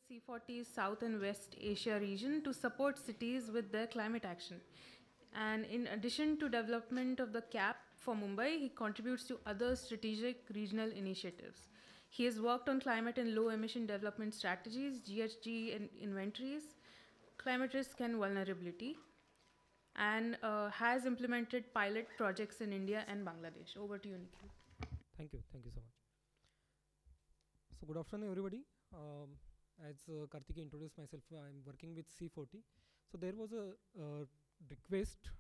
C40's South and West Asia region to support cities with their climate action. And in addition to development of the CAP for Mumbai, he contributes to other strategic regional initiatives. He has worked on climate and low emission development strategies, GHG and inventories, climate risk and vulnerability, and has implemented pilot projects in India and Bangladesh. Over to you, Nikhil. Thank you so much. So good afternoon, everybody. As Karthikeya introduced myself, I'm working with C40. So there was a request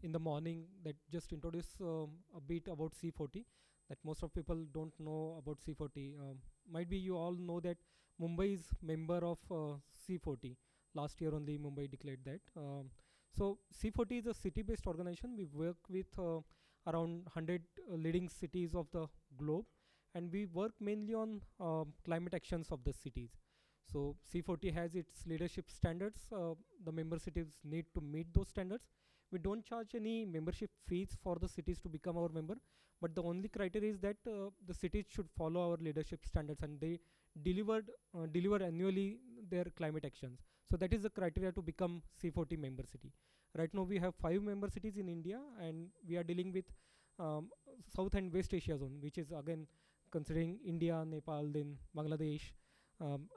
in the morning that just introduce a bit about C40 that most of people don't know about C40. Might be you all know that Mumbai is member of C40. Last year only Mumbai declared that. So C40 is a city-based organization. We work with around 100 leading cities of the globe, and we work mainly on climate actions of the cities. So C40 has its leadership standards. The member cities need to meet those standards. We don't charge any membership fees for the cities to become our member, but the only criteria is that the cities should follow our leadership standards and they deliver annually their climate actions. So that is the criteria to become C40 member city. Right now we have 5 member cities in India, and we are dealing with South and West Asia zone, which is again considering India, Nepal, then Bangladesh,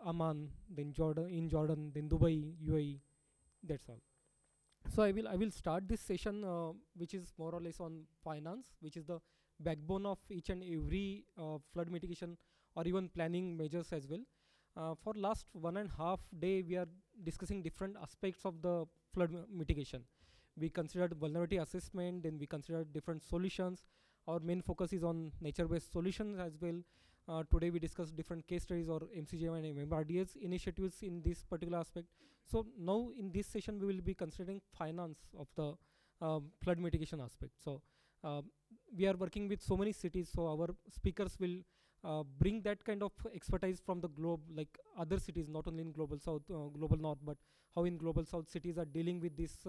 Amman, then Jordan, then Dubai, UAE. That's all. So I will start this session, which is more or less on finance, which is the backbone of each and every flood mitigation or even planning measures as well. For last 1.5 day, we are discussing different aspects of the flood mitigation. We considered vulnerability assessment, then we considered different solutions. Our main focus is on nature-based solutions as well. Today we discussed different case studies or MCGM and MMRDS initiatives in this particular aspect. So now in this session we will be considering finance of the flood mitigation aspect. So we are working with so many cities, so our speakers will bring that kind of expertise from the globe, like other cities, not only in global south, global north, but how in global south cities are dealing with this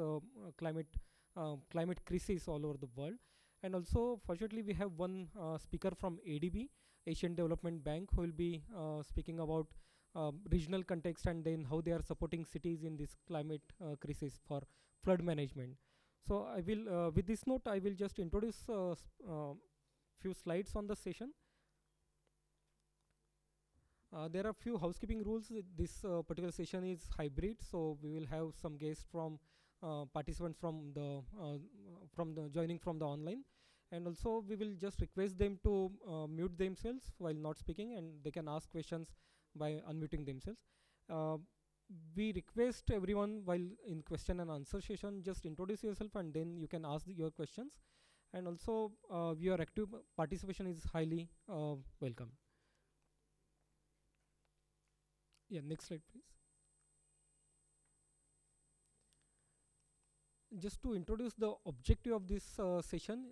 climate crisis all over the world. And also, fortunately, we have one speaker from ADB, Asian Development Bank, who will be speaking about regional context and then how they are supporting cities in this climate crisis for flood management. So I will, with this note, I will just introduce few slides on the session. There are few housekeeping rules. This particular session is hybrid, so we will have some guests from participants from the joining from the online, and also we will just request them to mute themselves while not speaking, and they can ask questions by unmuting themselves. We request everyone while in question and answer session, just introduce yourself and then you can ask your questions. And also your active participation is highly welcome. Yeah, next slide please. Just to introduce the objective of this session,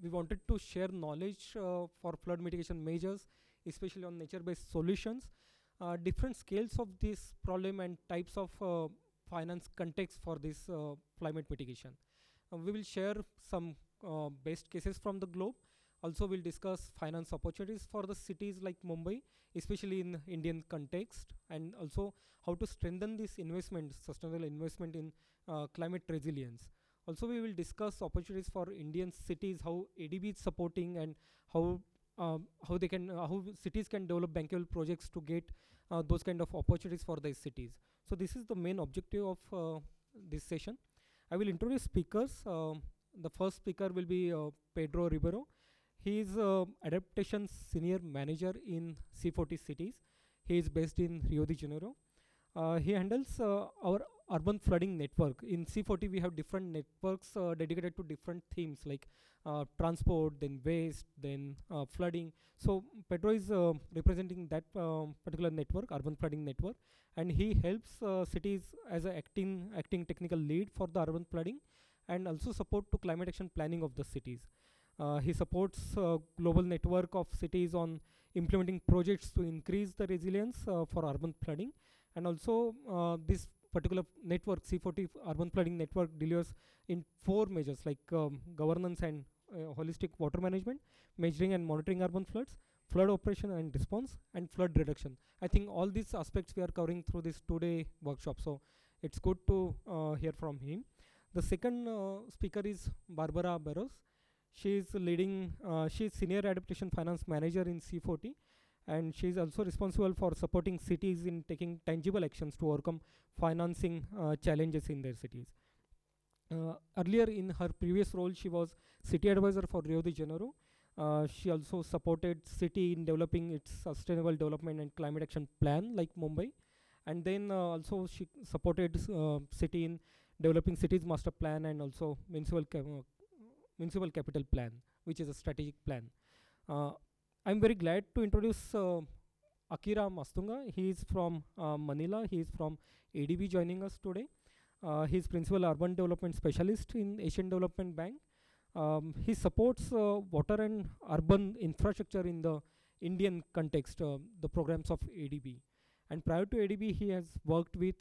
we wanted to share knowledge for flood mitigation measures, especially on nature-based solutions, different scales of this problem and types of finance context for this climate mitigation. We will share some best cases from the globe. Also, we'll discuss finance opportunities for the cities like Mumbai, especially in Indian context, and also how to strengthen this investment, sustainable investment in climate resilience. Also, we will discuss opportunities for Indian cities, how ADB is supporting, and how cities can develop bankable projects to get those kind of opportunities for these cities. So this is the main objective of this session. I will introduce speakers. The first speaker will be Pedro Ribeiro. He is Adaptation Senior Manager in C40 Cities. He is based in Rio de Janeiro. He handles our urban flooding network. In C40, we have different networks dedicated to different themes like transport, then waste, then flooding. So Pedro is representing that particular network, urban flooding network, and he helps cities as an acting technical lead for the urban flooding, and also support to climate action planning of the cities. He supports global network of cities on implementing projects to increase the resilience for urban flooding. And also this particular network, C40 Urban Flooding Network, delivers in 4 measures like governance and holistic water management, measuring and monitoring urban floods, flood operation and response, and flood reduction. I think all these aspects we are covering through this 2-day workshop. So it's good to hear from him. The second speaker is Barbara Barros. She is leading, she is Senior Adaptation Finance Manager in C40, and she is also responsible for supporting cities in taking tangible actions to overcome financing challenges in their cities. Earlier in her previous role, she was city advisor for Rio de Janeiro. She also supported city in developing its sustainable development and climate action plan like Mumbai. And then also she supported city in developing city's master plan and also municipal capital plan, which is a strategic plan. I'm very glad to introduce Akira Mastunga. He is from Manila. He is from ADB joining us today. He is Principal Urban Development Specialist in Asian Development Bank. He supports water and urban infrastructure in the Indian context, the programs of ADB. And prior to ADB, he has worked with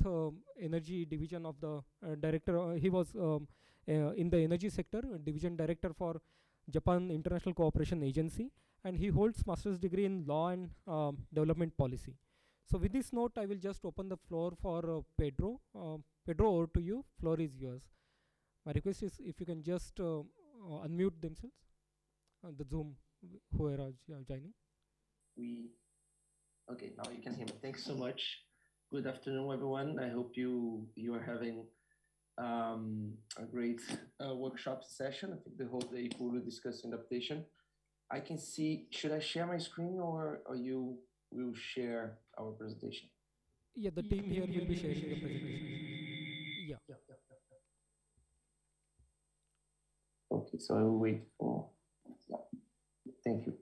energy division of the director. He was in the energy sector, division director for Japan International Cooperation Agency, and he holds master's degree in law and development policy. So with this note, I will just open the floor for Pedro. Pedro, over to you. Floor is yours. My request is if you can just unmute themselves, the Zoom, whoever is joining. Okay, now you can hear me. Thanks so much. Good afternoon, everyone. I hope you are having a great workshop session. I think the whole day we will discuss adaptation. I can see, should I share my screen or you will share our presentation? Yeah, the team here will be sharing the presentation. Yeah. Okay, so I will wait for, thank you.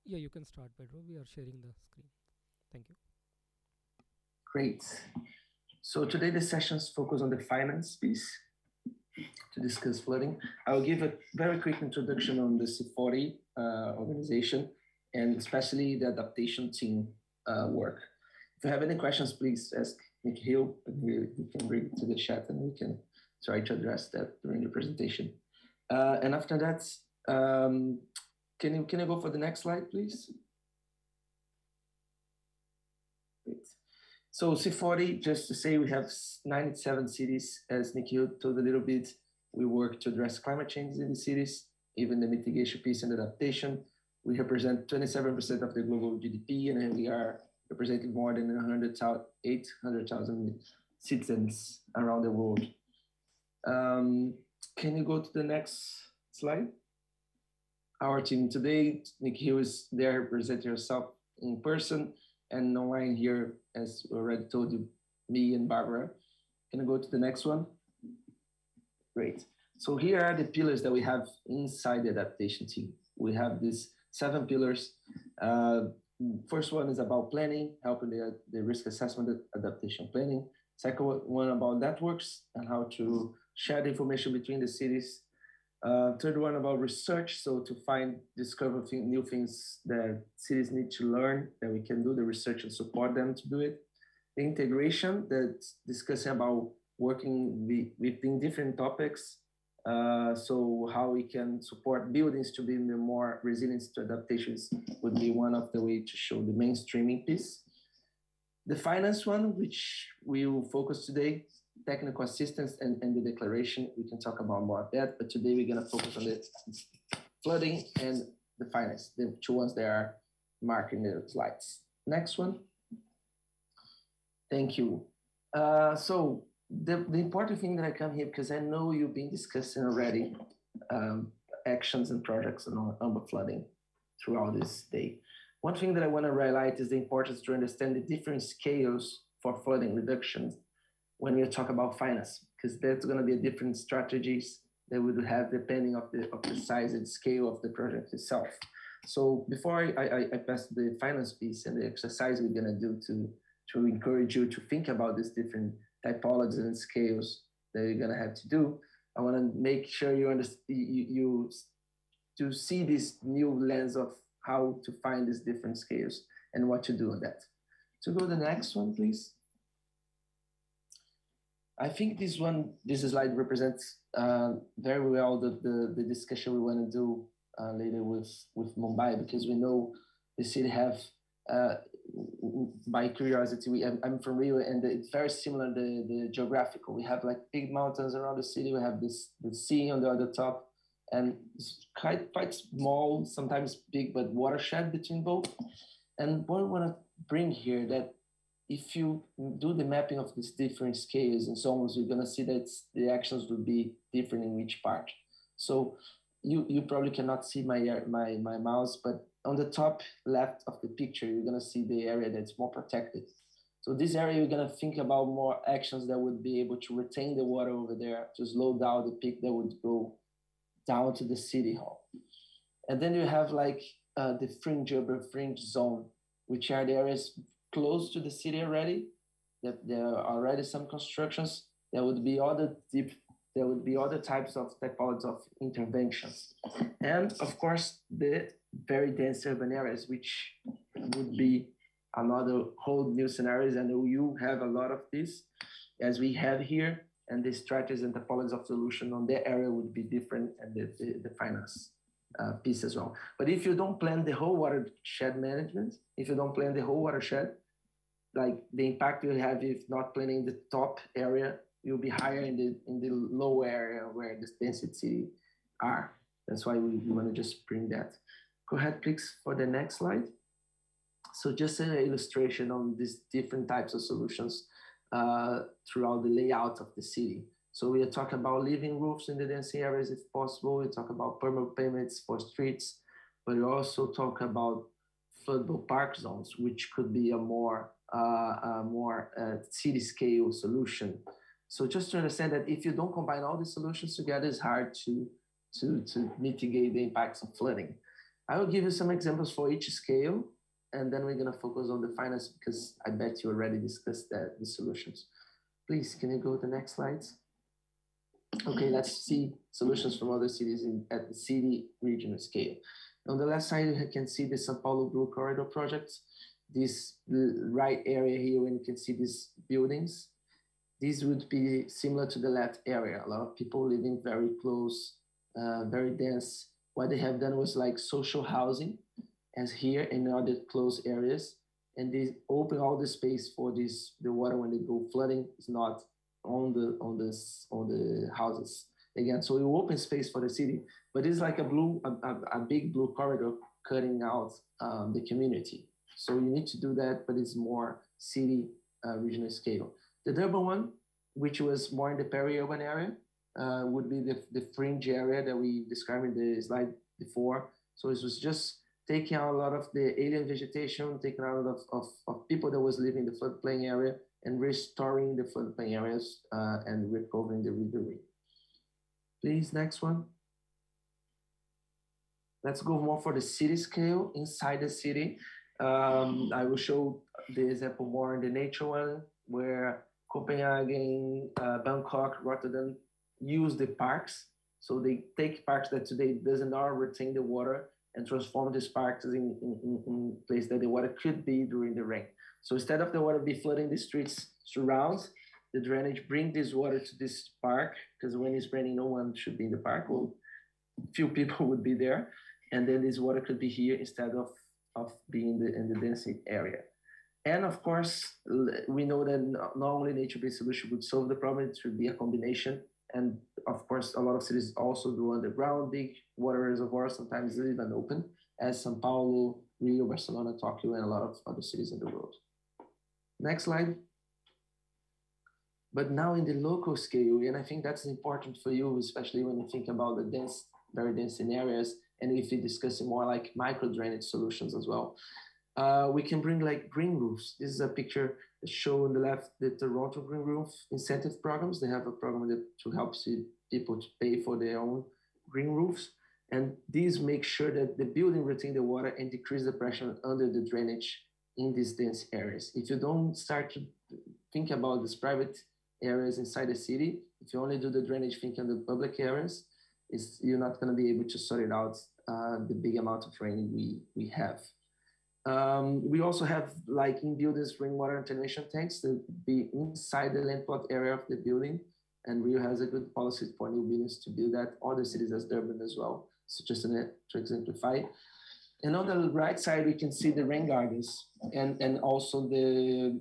Yeah, you can start, Pedro. We are sharing the screen. Thank you. Great. So today the sessions focus on the finance piece to discuss flooding. I will give a very quick introduction on the C40 organization and especially the adaptation team work. If you have any questions, please ask Nikhil. We can bring it to the chat and we can try to address that during the presentation. And after that, can you go for the next slide, please? Great. So C40, just to say, we have 97 cities, as Nikhil told a little bit. We work to address climate change in the cities, even the mitigation piece and adaptation. We represent 27% of the global GDP, and we are representing more than 800,000 citizens around the world. Can you go to the next slide? Our team today, Nikhil is there representing herself in person and online here, as already told you, me and Barbara. Can you go to the next one? Great. So here are the pillars that we have inside the adaptation team. We have these 7 pillars. First one is about planning, helping the risk assessment adaptation planning. Second one about networks and how to share the information between the cities. Third one about research, so to discover new things that cities need to learn, that we can do the research and support them to do it. The integration, that's discussing about working within different topics, so how we can support buildings to be more resilient to adaptations would be one of the way to show the mainstreaming piece. The finance one, which we will focus today, technical assistance and the declaration. We can talk about more of that, but today we're gonna focus on the flooding and the finance, the 2 ones that are marked in the slides. Next one. Thank you. So the important thing that I come here, because I know you've been discussing already actions and projects on flooding throughout this day. One thing that I wanna highlight is the importance to understand the different scales for flooding reductions when we talk about finance, because that's going to be different strategies that we would have depending of the size and scale of the project itself. So before I pass the finance piece and the exercise we're going to do to encourage you to think about these different typologies and scales that you're going to have to do, I want to make sure you understand you to see this new lens of how to find these different scales and what to do on that. So go to the next one, please. I think this slide represents very well the discussion we want to do later with Mumbai, because we know the city have, by curiosity, I'm from Rio, and it's very similar, the geographical. We have like big mountains around the city. We have the sea on the other top, and it's quite small, sometimes big, but watershed between both. And what we want to bring here, that if you do the mapping of these different scales and so on, you're going to see that the actions will be different in each part. So you probably cannot see my mouse, but on the top left of the picture, you're going to see the area that's more protected. So this area, you're going to think about more actions that would be able to retain the water over there, to slow down the peak that would go down to the city hall. And then you have like the fringe, urban fringe zone, which are the areas close to the city already, that there are already some constructions. There would be other types of typologies of interventions. And of course, the very dense urban areas, which would be another whole new scenarios. And you have a lot of this, as we have here, and the strategies and topologies of solution on their area would be different, and the finance piece as well. But if you don't plan the whole watershed management, if you don't plan the whole watershed, like the impact you have if not planning the top area, you'll be higher in the low area where the density are. That's why we want to just bring that. Go ahead, please, for the next slide. So just an illustration on these different types of solutions throughout the layout of the city. So we are talking about living roofs in the density areas if possible. We talk about permanent payments for streets, but we also talk about floodable park zones, which could be a more city scale solution. So just to understand that if you don't combine all the solutions together, it's hard to mitigate the impacts of flooding. I will give you some examples for each scale, and then we're going to focus on the finance, because I bet you already discussed the solutions. Please, can you go to the next slides? Okay, let's see solutions from other cities at the city regional scale. On the left side, you can see the São Paulo Blue Corridor project. This right area here, when you can see these buildings, this would be similar to the left area. A lot of people living very close, very dense. What they have done was like social housing, as here in other close areas, and they open all the space for this. The water, when they go flooding, is not on the houses again. So you open space for the city, but it's like a big blue corridor cutting out the community. So you need to do that, but it's more city regional scale. The Durban one, which was more in the peri-urban area, would be the fringe area that we described in the slide before. So it was just taking out a lot of the alien vegetation, taking out a lot of people that was living in the floodplain area, and restoring the floodplain areas and recovering the riverine. Please, next one. Let's go more for the city scale, inside the city. I will show the example more in the nature one, where Copenhagen, Bangkok, Rotterdam use the parks. So they take parks that today doesn't retain the water and transform these parks in place that the water could be during the rain. So instead of the water be flooding the streets surrounds, the drainage bring this water to this park, because when it's raining, no one should be in the park. Well, few people would be there. And then this water could be here instead of being in the density area. And of course, we know that not only nature-based solution would solve the problem, it should be a combination. And of course, a lot of cities also do underground, big water reservoirs, sometimes even open, as São Paulo, Rio, Barcelona, Tokyo, and a lot of other cities in the world. Next slide. But now in the local scale, and I think that's important for you, especially when you think about the dense, very dense in areas, and if you're discussing more like micro drainage solutions as well. We can bring like green roofs. This is a picture that shows on the left the Toronto Green Roof incentive programs. They have a program to help people to pay for their own green roofs. And these make sure that the building retain the water and decrease the pressure under the drainage in these dense areas. If you don't start to think about these private areas inside the city, if you only do the drainage thinking of the public areas, you're not going to be able to sort it out the big amount of rain we have. We also have like in buildings rainwater retention tanks that be inside the land plot area of the building, and Rio has a good policy for new buildings to build that. Other cities as Durban as well So just to exemplify. And on the right side, we can see the rain gardens and also the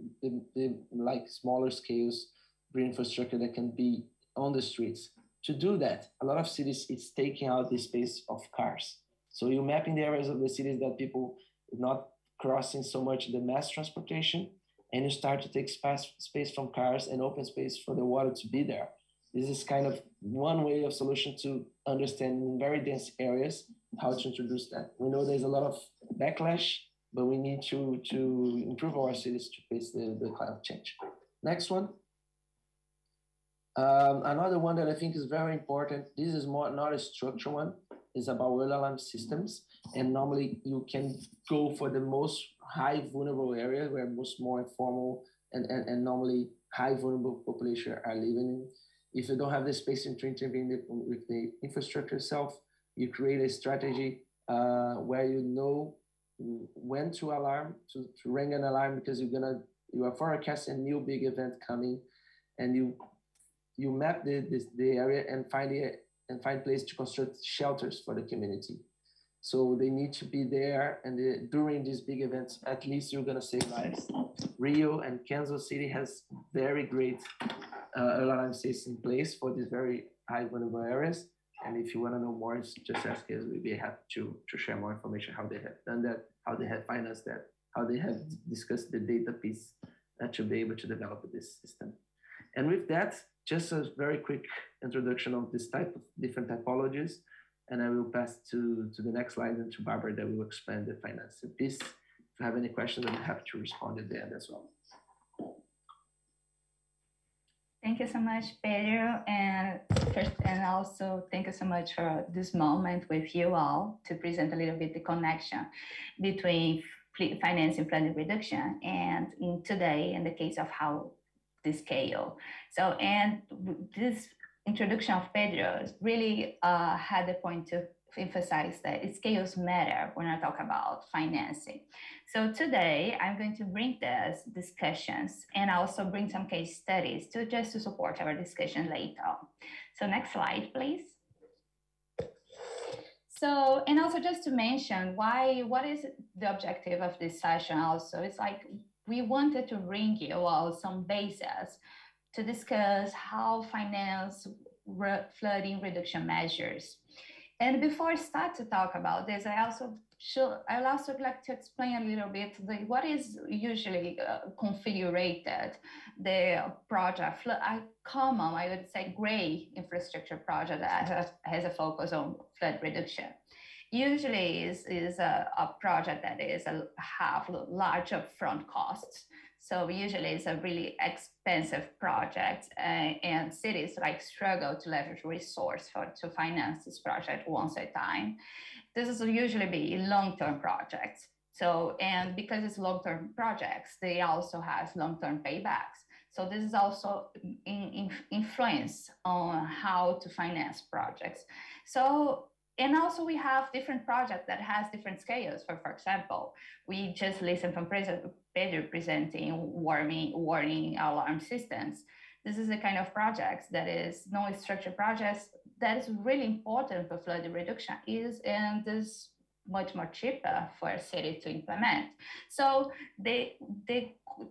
like smaller scales green infrastructure that can be on the streets. To do that, a lot of cities, it's taking out the space of cars. So you're mapping the areas of the cities that people not crossing so much the mass transportation, and you start to take space from cars and open space for the water to be there. This is kind of one way of solution to understand in very dense areas how to introduce that. We know there's a lot of backlash, but we need to improve our cities to face the climate change. Next one. Another one that I think is very important, this is more not a structural one, is about oil alarm systems. And normally you can go for the most high vulnerable area where most more informal and normally high vulnerable population are living in. If you don't have the space to intervene with the infrastructure itself, you create a strategy where you know when to alarm, to ring an alarm, because you are forecasting a new big event coming, and you map the area and find place to construct shelters for the community. So they need to be there, and during these big events, at least you're gonna save lives. Rio and Kansas City has very great alarm systems in place for these very high vulnerable areas. And if you want to know more, just ask us. We'd be happy to share more information, how they have done that, how they have financed that, how they have discussed the data piece to be able to develop this system. And with that, just a very quick introduction of this type of different typologies. And I will pass to the next slide and to Barbara that will expand the financing piece. If you have any questions, I'm happy to respond at the end as well. Thank you so much, Pedro. And also thank you so much for this moment with you all to present a little bit the connection between financing flood reduction and today in the case of how the scale. So, and this introduction of Pedro really had the point to emphasize that scales matter when I talk about financing. So today I'm going to bring these discussions and also bring some case studies just to support our discussion later on. So next slide, please. So, and also just to mention what is the objective of this session also, it's like we wanted to bring you all some bases to discuss how finance flooding reduction measures. And before I start to talk about this, I'd also like to explain a little bit what is usually configured the project, a common, I would say, gray infrastructure project that has a focus on flood reduction. Usually is a project that have large upfront costs. So usually it's a really expensive project, and cities struggle to leverage resource to finance this project once at a time. This is usually be long-term projects. So, and because it's long-term projects, they also have long-term paybacks. So this is also influence on how to finance projects. So, and also we have different projects that has different scales. For example, we just listened from Pedro presenting warning alarm systems. This is the kind of projects that is non-structured projects that is really important for flood reduction and is much more cheaper for a city to implement. So the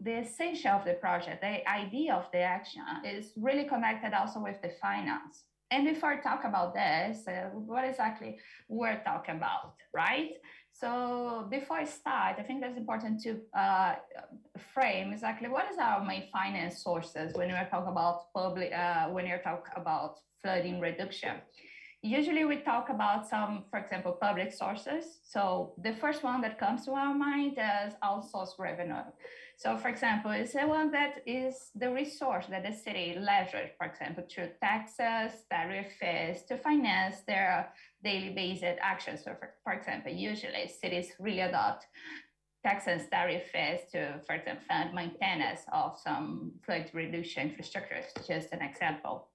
essential of the project, the idea of the action is really connected also with the finance. And before I talk about this, what exactly we're talking about, right? So before I start, I think that's important to frame exactly what is our main finance sources when we talk about flooding reduction. Usually we talk about some, for example, public sources. So the first one that comes to our mind is outsourced revenue. So for example, it's the one that is the resource that the city leverage, for example, through taxes, tariff fees to finance their daily basic actions. So for example, usually cities really adopt tax and tariff fees to, for example, fund maintenance of some flood reduction infrastructure, just an example.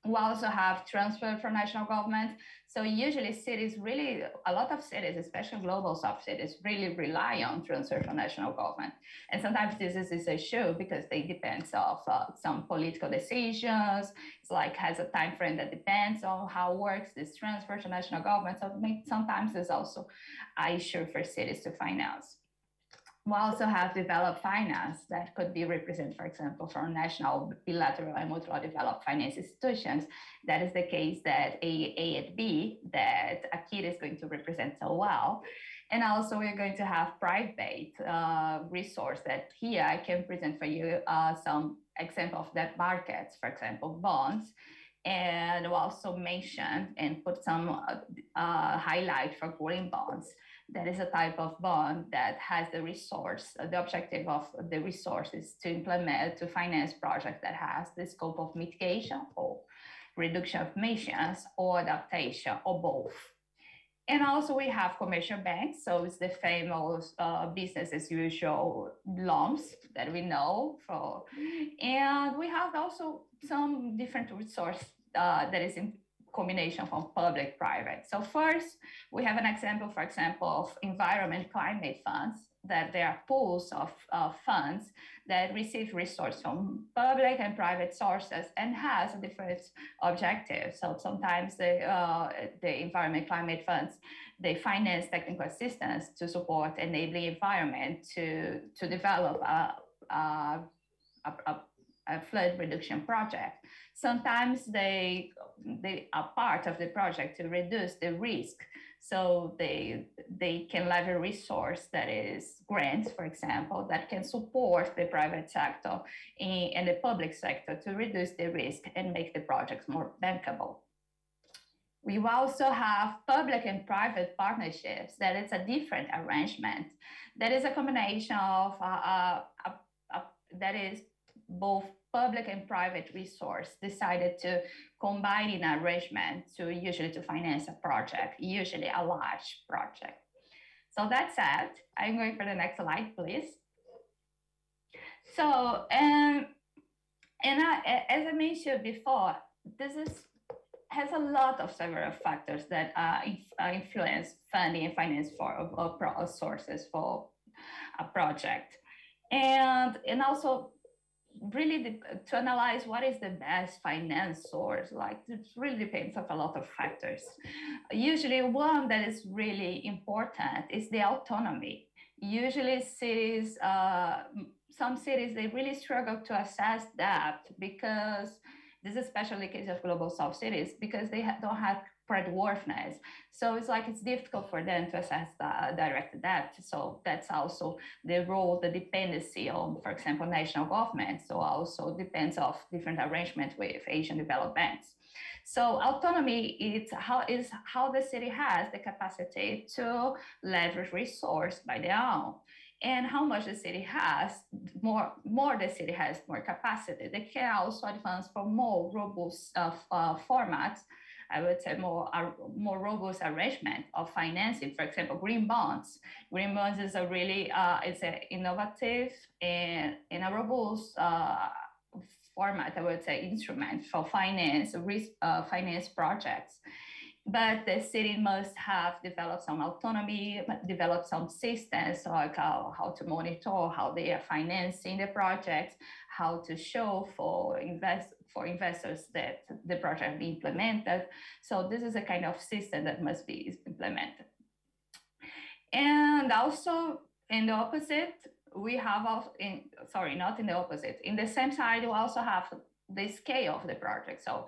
We also have transfer from national government. So usually cities really, a lot of cities, especially global south cities, really rely on transfer from national government. And sometimes this is an issue because they depend of some political decisions. It's like has a time frame that depends on how works this transfer to national government. So sometimes it's also an issue for cities to finance. We also have developed finance that could be represented, for example, from national, bilateral, and multilateral developed finance institutions. That is the case that A and B, that Akira is going to represent so well. And also we're going to have private resource that here I can present for you some example of debt markets, for example, bonds. And we'll also mention and put some highlight for green bonds. That is a type of bond that has the resource, the objective of the resources to implement, to finance projects that has the scope of mitigation or reduction of emissions or adaptation or both. And also we have commercial banks. So it's the famous business as usual loans that we know for. And we have also some different resource that is in combination from public private. So first, we have an example, for example, of environment climate funds, that there are pools of funds that receive resources from public and private sources and has a different objective. So sometimes the environment climate funds, they finance technical assistance to support enabling environment to develop a flood reduction project. Sometimes they are part of the project to reduce the risk. So they can leverage resource that is grants, for example, that can support the private sector and the public sector to reduce the risk and make the projects more bankable. We also have public and private partnerships. That is a different arrangement. That is a combination of that is both public and private resource decided to combine in an arrangement usually to finance a project, usually a large project. So that said, I'm going for the next slide, please. So, as I mentioned before, this has a lot of several factors that influence funding and finance for sources for a project, and also really to analyze what is the best finance source. Like it really depends on a lot of factors. Usually one that is really important is the autonomy. Usually cities, some cities, they really struggle to assess that because this is especially the case of global south cities because they don't have creditworthiness. So it's like it's difficult for them to assess the direct debt. So that's also the role, the dependency on, for example, national government. So also depends of different arrangement with Asian developed banks. So autonomy is how the city has the capacity to leverage resource by their own. And how much the city has, more the city has more capacity. They can also advance for more robust formats. I would say more robust arrangement of financing. For example, green bonds. Green bonds is a really it's an innovative and in a robust format. I would say instrument for finance projects. But the city must have developed some autonomy, developed some systems like how to monitor how they are financing the projects, how to show for investors that the project be implemented. So this is a kind of system that must be implemented. And also in the opposite, we have not in the opposite. In the same side, we also have the scale of the project. So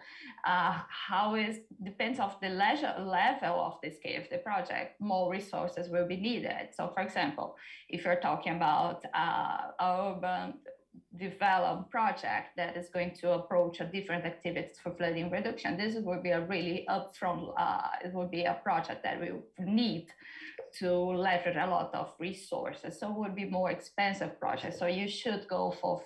depends of the level of the scale of the project, more resources will be needed. So for example, if you're talking about urban development project that is going to approach a different activities for flooding reduction, this will be a really upfront, it will be a project that we need to leverage a lot of resources. So it would be more expensive project. So you should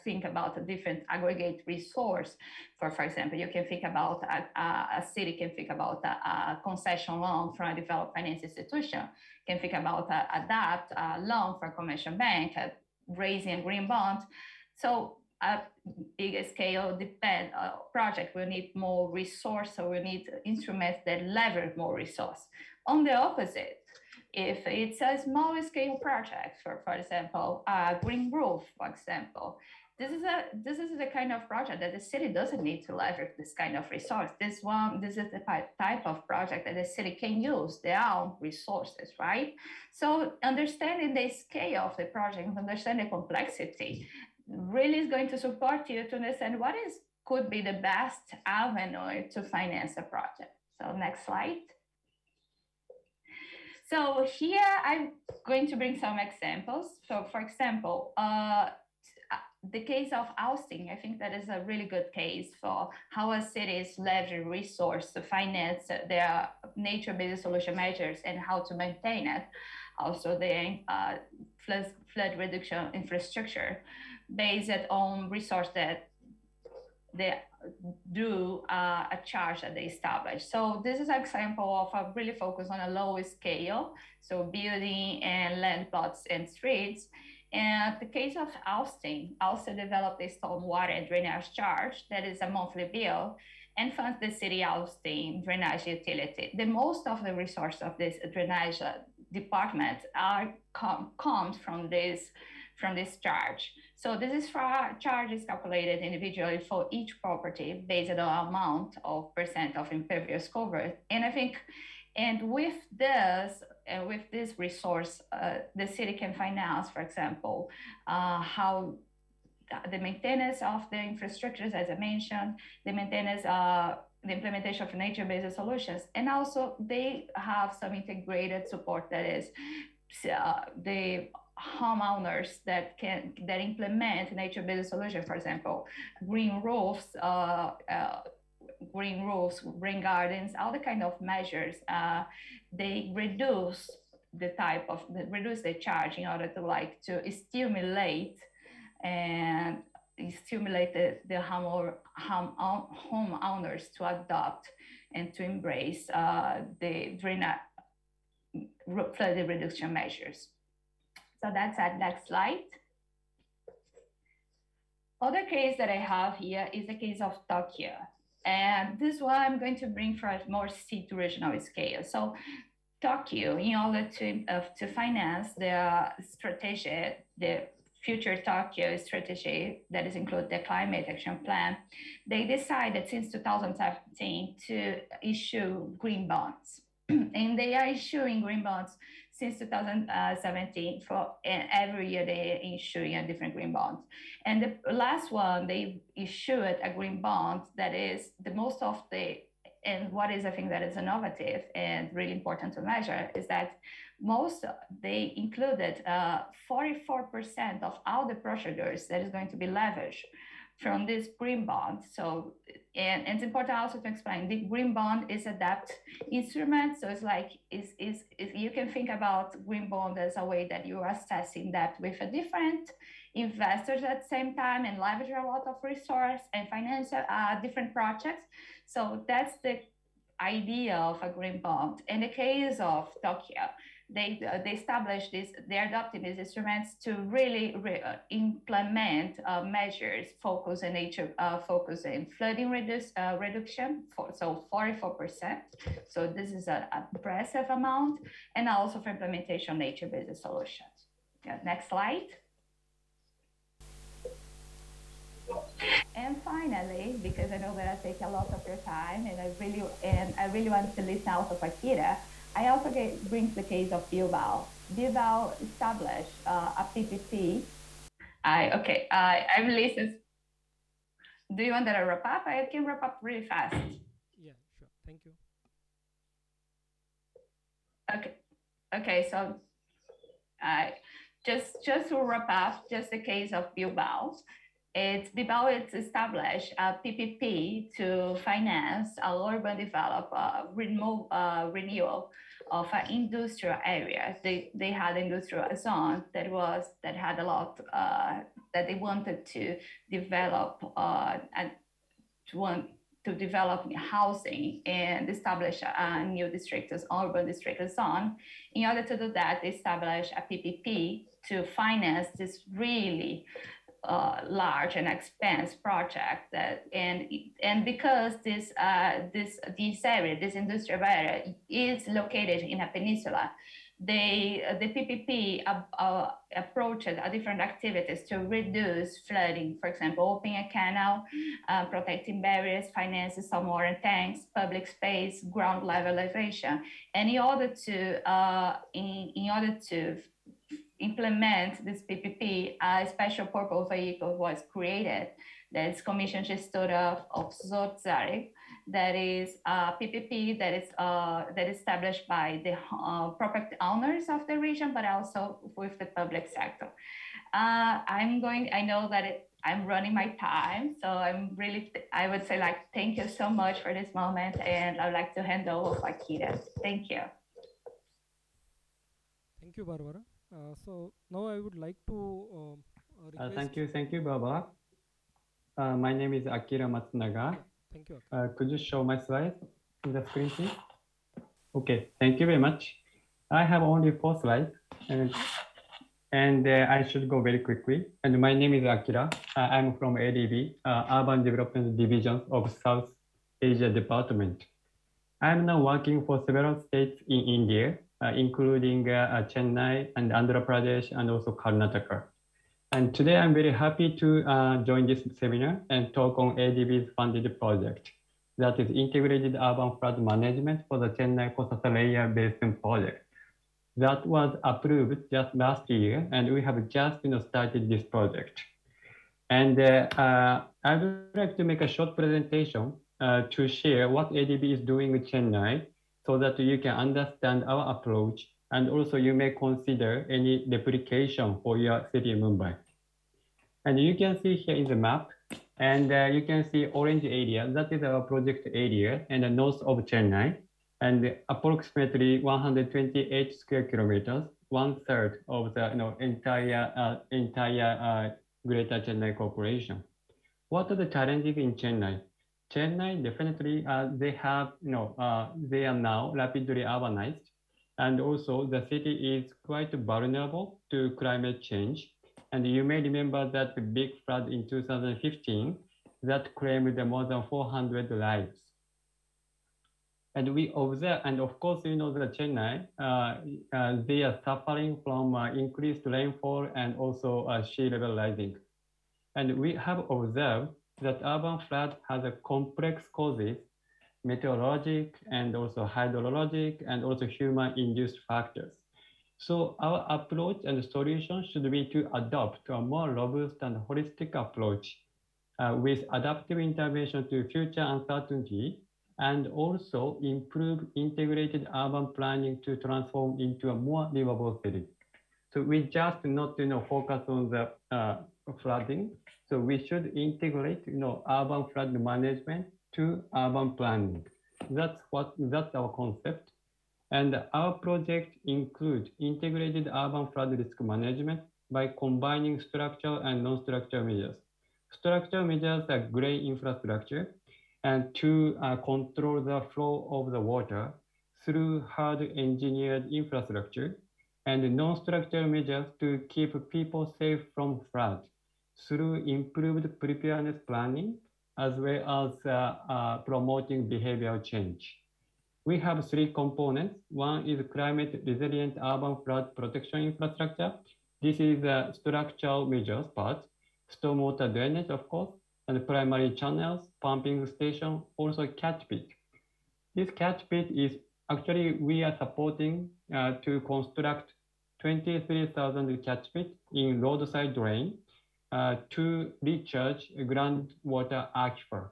think about a different aggregate resource. For example, you can think about a city can think about a concession loan from a developed finance institution, can think about a loan for a commercial bank, raising a green bond. So a big scale project will need more resource, so we need instruments that leverage more resource. On the opposite, if it's a small scale project, for example, a green roof, for example, this is the kind of project that the city doesn't need to leverage this kind of resource. This is the type of project that the city can use their own resources, right? So understanding the scale of the project, understand the complexity, really is going to support you to understand what could be the best avenue to finance a project. So next slide. So here I'm going to bring some examples. So for example, the case of Austin, I think that is a really good case for how a city is leveraging resource to finance their nature-based solution measures and how to maintain it. Also, the flood reduction infrastructure based on resource that they do a charge that they establish. So this is an example of a really focus on a low scale, so building and land plots and streets. And the case of Austin also developed a stormwater drainage charge that is a monthly bill and funds the city Austin drainage utility. The most of the resource of this drainage department comes from this charge. So this is charge is calculated individually for each property based on amount of percent of impervious cover. And I think, and with this resource, the city can finance, for example, how the maintenance of the infrastructures, as I mentioned, the maintenance, the implementation of nature-based solutions, and also they have some integrated support that is the homeowners that implement nature-based solutions, for example, green roofs, green gardens, all the kind of measures. They reduce the charge in order to stimulate the homeowners to adopt and to embrace the flood reduction measures. So that's at next slide. Other case that I have here is the case of Tokyo. And this one I'm going to bring for a more city-regional scale. So Tokyo, in order to finance the strategy, the future Tokyo strategy that is include the climate action plan, they decided since 2017 to issue green bonds. And they are issuing green bonds since 2017 and every year they issuing a different green bond. And the last one, they issued a green bond that is the most of and what is I think that is innovative and really important to measure is that they included 44% of all the procedures that is going to be leveraged from this green bond. So, and it's important also to explain the green bond is a debt instrument. So it's like, you can think about green bond as a way that you are assessing debt with a different investors at the same time and leverage a lot of resource and finance different projects. So that's the idea of a green bond. In the case of Tokyo, they established this, they're adopting these instruments to really implement measures focus in nature, focus in flooding reduction, so 44%. So this is an impressive amount, and also for implementation of nature-based solutions. Yeah, next slide. And finally, because I know that I take a lot of your time, and I really want to listen out of Akira, I also bring the case of Bilbao. Bilbao established a PPP. I've listened. Do you want that I wrap up? I can wrap up really fast. Yeah, sure. Thank you. Okay. So, just to wrap up, just the case of Bilbao. Bilbao established a PPP to finance a urban renewal of an industrial area. They had an industrial zone that had a lot that they wanted to develop and to develop housing and establish a new district as urban district zone. In order to do that, they established a PPP to finance this really large and expensive project and because this industrial area is located in a peninsula, the PPP approached different activities to reduce flooding. For example, opening a canal, protecting barriers, financing some water tanks, public space, ground level elevation, and in order to implement this PPP, a special purpose vehicle was created. That's Commission Gestora of Zorzari. That is a PPP that is established by the property owners of the region, but also with the public sector. I know that I'm running my time, so I would say like, thank you so much for this moment, and I'd like to hand over to Akira. Thank you. Thank you, Barbara. So now I would like to request. Thank you, Barbara. My name is Akira Matsunaga. Thank you, Akira. Could you show my slides in the screen, please? Okay, thank you very much. I have only 4 slides, and I should go very quickly. And my name is Akira. I'm from ADB, Urban Development Division of South Asia Department. I'm now working for several states in India, including Chennai and Andhra Pradesh and also Karnataka. And today I'm very happy to join this seminar and talk on ADB's funded project, that is Integrated Urban Flood Management for the Chennai Coastal Layer Basin project. That was approved just last year, and we have just started this project. And I would like to make a short presentation to share what ADB is doing with Chennai so that you can understand our approach, and also you may consider any replication for your city Mumbai. And you can see here in the map, and you can see orange area, that is our project area in the north of Chennai, and approximately 128 square kilometers, 1/3 of the entire Greater Chennai Corporation. What are the challenges in Chennai? Chennai definitely they are now rapidly urbanized, and also the city is quite vulnerable to climate change. And you may remember that the big flood in 2015 that claimed more than 400 lives. And we observe, and of course, that Chennai, they are suffering from increased rainfall and also sea level rising. And we have observed that urban flood has a complex causes, meteorologic and also hydrologic and also human-induced factors. So our approach and solution should be to adopt a more robust and holistic approach with adaptive intervention to future uncertainty, and also improve integrated urban planning to transform into a more livable city. So we just not focus on the flooding. So we should integrate urban flood management to urban planning. That's our concept. And our project includes integrated urban flood risk management by combining structural and non-structural measures. Structural measures are gray infrastructure, and to control the flow of the water through hard engineered infrastructure, and non-structural measures to keep people safe from flood through improved preparedness planning, as well as promoting behavioral change. We have 3 components. One is climate resilient urban flood protection infrastructure. This is the structural measures part, stormwater drainage, of course, and primary channels, pumping station, also catch pit. This catch pit is actually, we are supporting to construct 23,000 catch pit in roadside drain to recharge groundwater aquifer.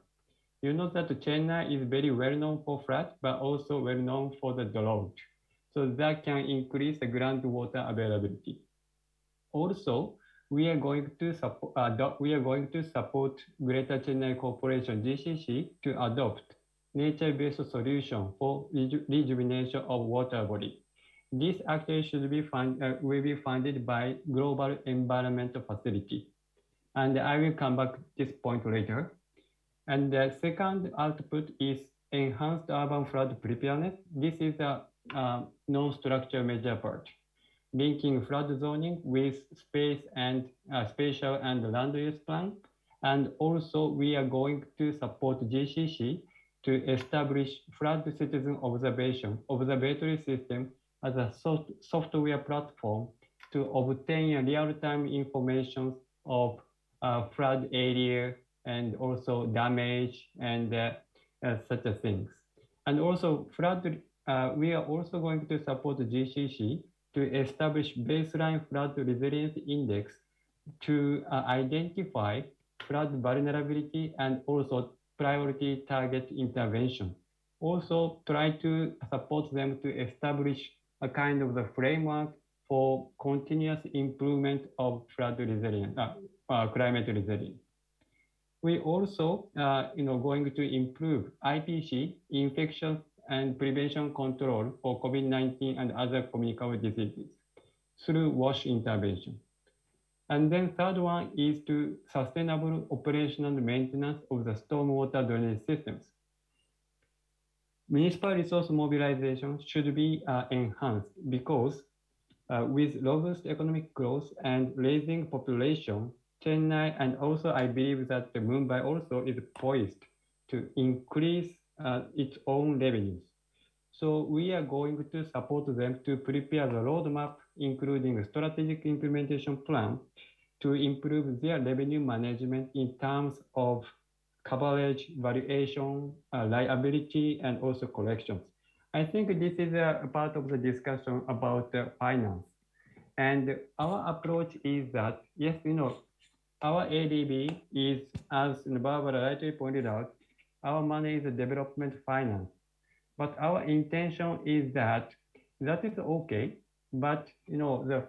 You know that Chennai is very well known for flood, but also well known for the drought. So that can increase the groundwater availability. Also, we are going to support Greater Chennai Corporation (GCC) to adopt nature-based solution for rejuvenation of water body. This actually will be funded by Global Environmental Facility, and I will come back to this point later. And the second output is enhanced urban flood preparedness. This is a non-structural measure part. linking flood zoning with spatial and land use plan. And also we are going to support GCC to establish flood citizen observatory system as a software platform to obtain real-time information of flood area and also damage and such things. And also we are also going to support GCC to establish baseline flood resilience index to identify flood vulnerability and also priority target intervention. Also try to support them to establish a kind of the framework for continuous improvement of flood resilience, climate resilience. We also, going to improve IPC, infection and prevention control for COVID-19 and other communicable diseases through WASH intervention. And then third one is to sustainable operation and maintenance of the stormwater drainage systems. Municipal resource mobilization should be enhanced because with robust economic growth and raising population, Chennai and also I believe that Mumbai also is poised to increase its own revenues. So we are going to support them to prepare the roadmap, including a strategic implementation plan to improve their revenue management in terms of coverage, valuation, liability, and also collections. I think this is a part of the discussion about finance. And our approach is that, yes, our ADB is, as Barbara rightly pointed out, our money is a development finance. But our intention is that is okay, but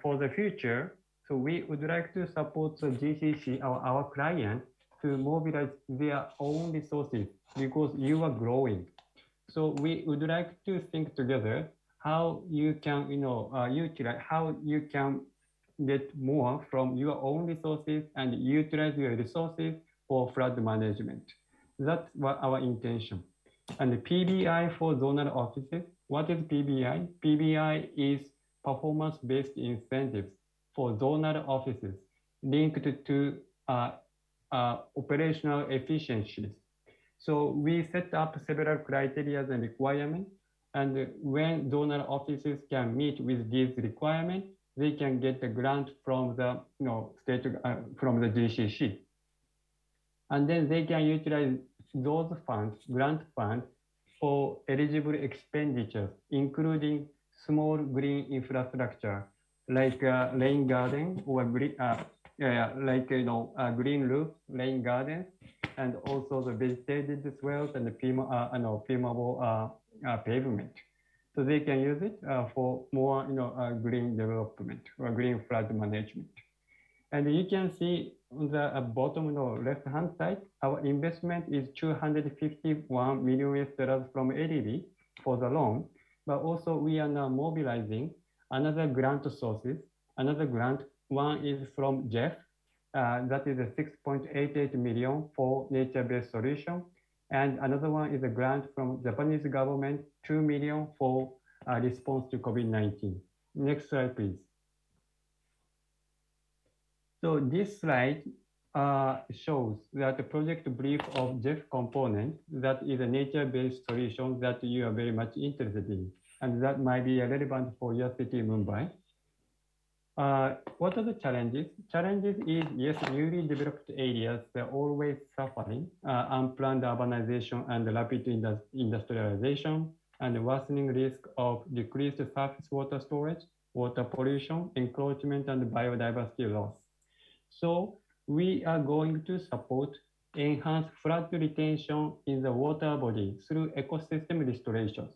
for the future, so we would like to support the GCC, our client, to mobilize their own resources because you are growing. So we would like to think together how you can, utilize, how you can get more from your own resources and utilize your resources for flood management. That's what our intention. And the PBI for zonal offices. What is PBI? PBI is performance-based incentives for zonal offices linked to operational efficiencies. So we set up several criteria and requirements, and when zonal offices can meet with these requirements, they can get a grant from the state from the GCC, and then they can utilize those funds, grant funds, for eligible expenditures, including small green infrastructure like rain garden or green, green roof, rain gardens, and also the vegetated swales and the permeable pavement. So they can use it for more green development or green flood management. And you can see on the bottom left-hand side, our investment is $251 million from ADB for the loan, but also we are now mobilizing another grant sources. Another grant, one is from Jeff, that is a 6.88 million for nature-based solution. And another one is a grant from Japanese government, 2 million for response to COVID-19. Next slide, please. So this slide shows that the project brief of Jeff component, that is a nature-based solution that you are very much interested in, and that might be relevant for your city, Mumbai. What are the challenges? Challenges is, yes, newly developed areas, they're always suffering unplanned urbanization and rapid industrialization, and worsening risk of decreased surface water storage, water pollution, encroachment, and biodiversity loss. So we are going to support enhanced flood retention in the water body through ecosystem restorations.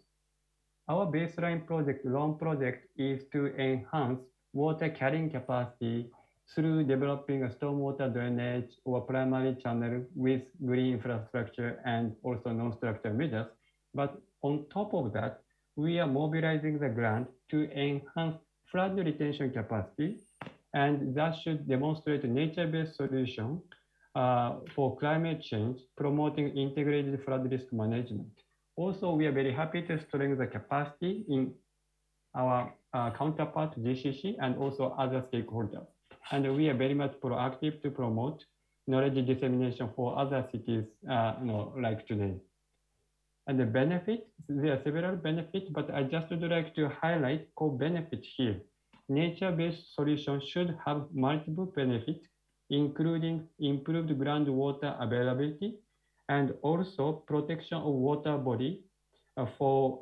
Our baseline project, loan project, is to enhance water carrying capacity through developing a stormwater drainage or primary channel with green infrastructure and also non-structural measures. But on top of that, we are mobilizing the grant to enhance flood retention capacity, and that should demonstrate a nature-based solution for climate change, promoting integrated flood risk management. Also, we are very happy to strengthen the capacity in our counterpart GCC and also other stakeholders. And we are very much proactive to promote knowledge dissemination for other cities, like today. And the benefits, there are several benefits, but I just would like to highlight core benefits here. Nature-based solutions should have multiple benefits, including improved groundwater availability and also protection of water body from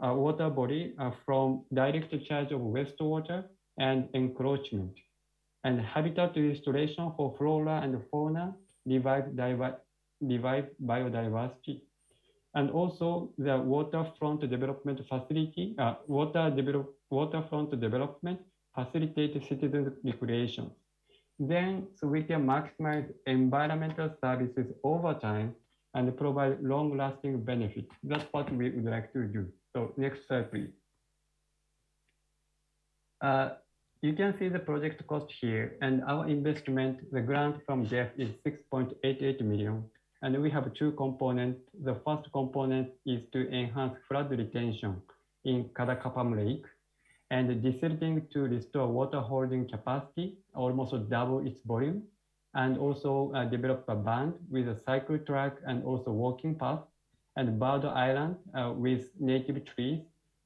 direct discharge of wastewater and encroachment, and habitat restoration for flora and fauna, revive biodiversity, and also the waterfront development facilitate citizen recreation. Then, so we can maximize environmental services over time and provide long-lasting benefits. That's what we would like to do. So next slide, please. You can see the project cost here, and our investment, the grant from JEF is 6.88 million. And we have two components. The first component is to enhance flood retention in Kadakapam Lake and desilting to restore water holding capacity, almost double its volume, and also develop a band with a cycle track and also walking path, and bird island with native trees,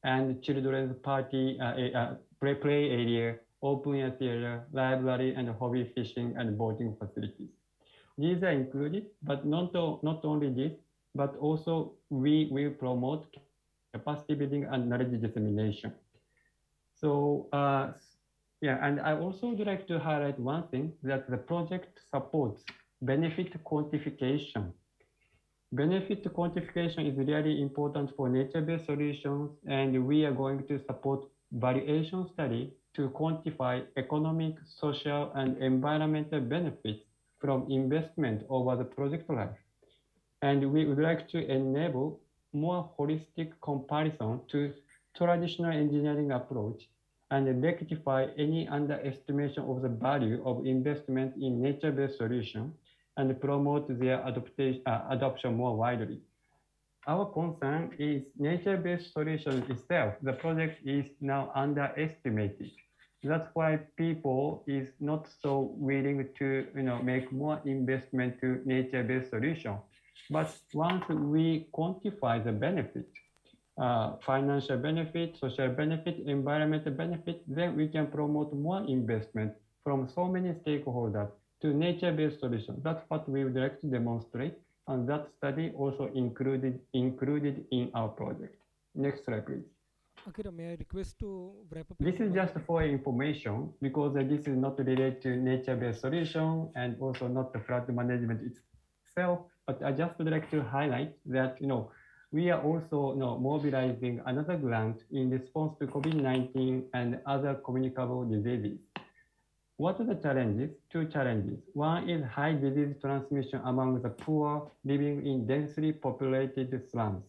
and children's party play area, open air theater, library, and hobby fishing and boating facilities. These are included, but not only this, but also we will promote capacity building and knowledge dissemination. So yeah, and I also would like to highlight one thing, that the project supports benefit quantification. Benefit quantification is really important for nature-based solutions, and we are going to support valuation study to quantify economic, social, and environmental benefits from investment over the project life. And we would like to enable more holistic comparison to traditional engineering approach and rectify any underestimation of the value of investment in nature-based solution and promote their adoption more widely. Our concern is nature-based solution itself. The project is now underestimated. That's why people is not so willing to make more investment to nature-based solution. But once we quantify the benefit, financial benefit, social benefit, environmental benefit, then we can promote more investment from so many stakeholders to nature-based solutions. That's what we would like to demonstrate, and that study also included in our project. Next slide, please. Akira, may I request to wrap up? This is just for information, because this is not related to nature-based solution and also not the flood management itself. But I just would like to highlight that we are also mobilizing another grant in response to COVID-19 and other communicable diseases. What are the challenges? Two challenges. One is high disease transmission among the poor living in densely populated slums.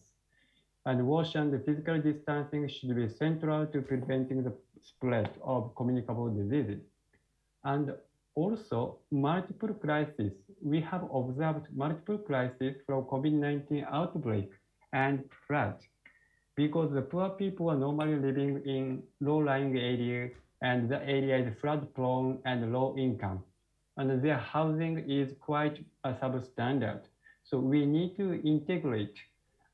And wash and physical distancing should be central to preventing the spread of communicable diseases. And also multiple crises. We have observed multiple crises from COVID-19 outbreak and flood, because the poor people are normally living in low-lying areas, and the area is flood prone and low income, and their housing is quite substandard. So we need to integrate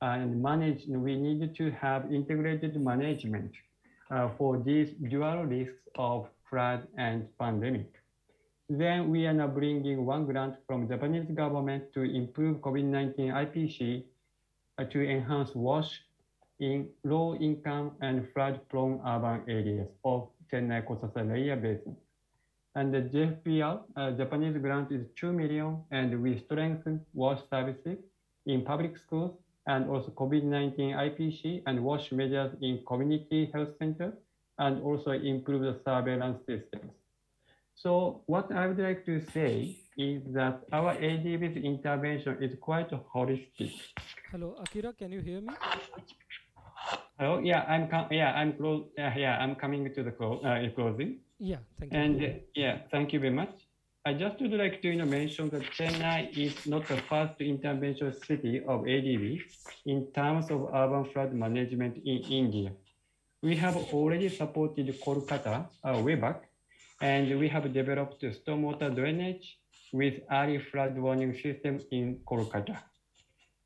and manage, we need to have integrated management for these dual risks of flood and pandemic. Then we are now bringing one grant from Japanese government to improve COVID-19 IPC to enhance wash in low income and flood prone urban areas of Chennai Coastal Area Basin. And the JFPR, Japanese grant is 2 million, and we strengthen wash services in public schools and also COVID-19 IPC and wash measures in community health centers, and also improve the surveillance systems. So what I would like to say is that our ADB's intervention is quite holistic. Hello, Akira, can you hear me? Hello, yeah, I'm coming to the closing. Yeah, thank you. And yeah, thank you very much. I just would like to mention that Chennai is not the first intervention city of ADB in terms of urban flood management in India. we have already supported Kolkata, Bilbac, and we have developed stormwater drainage with early flood warning system in Kolkata.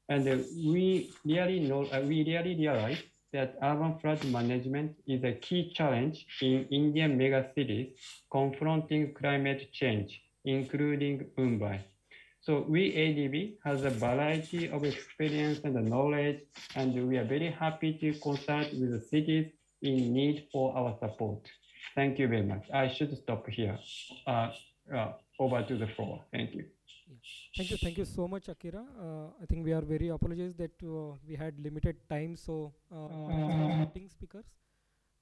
And we really realize that urban flood management is a key challenge in Indian megacities confronting climate change, including Mumbai. So we ADB has a variety of experience and knowledge, and we are very happy to consult with the cities in need for our support. Thank you very much. I should stop here. Over to the floor. Thank you. Thank you so much, Akira. I think we are very apologize that we had limited time, so thanks for waiting, speakers.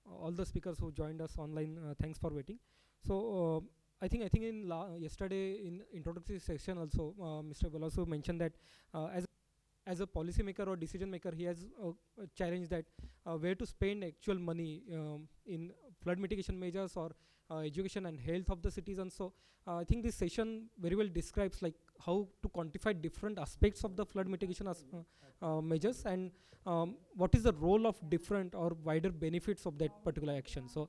All the speakers who joined us online, thanks for waiting. So I think in yesterday in introductory session also, Mr. Veloso mentioned that as a policymaker or decision maker, he has a challenge that where to spend actual money in flood mitigation measures or education and health of the citizens. So I think this session very well describes like how to quantify different aspects of the flood mitigation measures, and what is the role of different or wider benefits of that particular action. So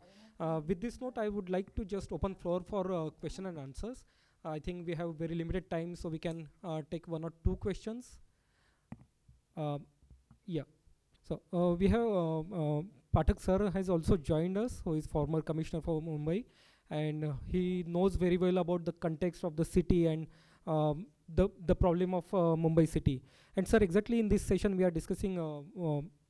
with this note, I would like to just open floor for question and answers. I think we have very limited time, so we can take one or two questions. Yeah. So we have Pathak sir has also joined us, who is former commissioner for Mumbai, and he knows very well about the context of the city and the problem of Mumbai city. And sir, exactly in this session we are discussing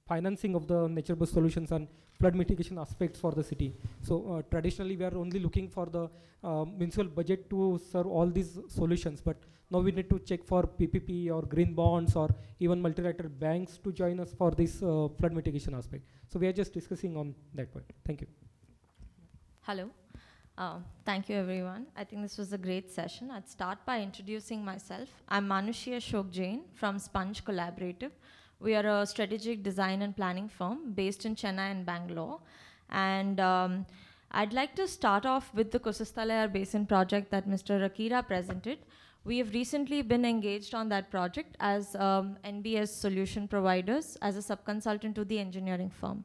financing of the nature-based solutions and flood mitigation aspects for the city. So traditionally we are only looking for the municipal budget to serve all these solutions, but now we need to check for PPP or green bonds or even multilateral banks to join us for this flood mitigation aspect. So we are just discussing on that point. Thank you. Hello. Thank you, everyone. I think this was a great session. I'd start by introducing myself. I'm Manushya Ashok Jain from Sponge Collaborative. We are a strategic design and planning firm based in Chennai and Bangalore. And I'd like to start off with the Kusasthalayar Basin project that Mr. Akira presented. We have recently been engaged on that project as NBS solution providers, as a sub-consultant to the engineering firm.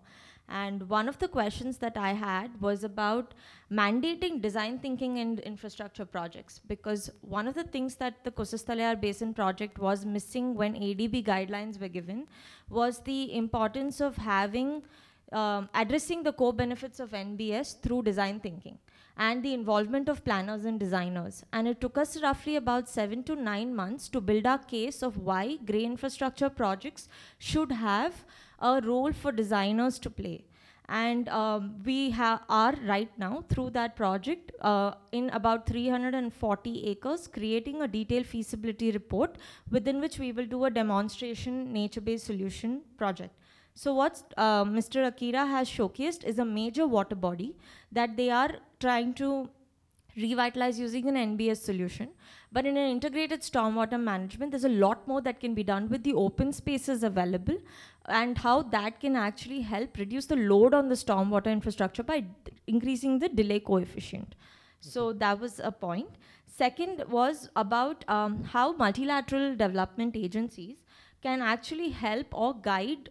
And one of the questions that I had was about mandating design thinking in infrastructure projects, because one of the things that the Kusasthalayar Basin project was missing when ADB guidelines were given was the importance of having addressing the core benefits of NBS through design thinking and the involvement of planners and designers. And it took us roughly about 7 to 9 months to build our case of why grey infrastructure projects should have a role for designers to play. And we are right now through that project in about 340 acres creating a detailed feasibility report within which we will do a demonstration nature-based solution project. So what Mr. Akira has showcased is a major water body that they are trying to revitalize using an NBS solution. But in an integrated stormwater management, there's a lot more that can be done with the open spaces available and how that can actually help reduce the load on the stormwater infrastructure by increasing the delay coefficient. So that was a point. Second was about how multilateral development agencies can actually help or guide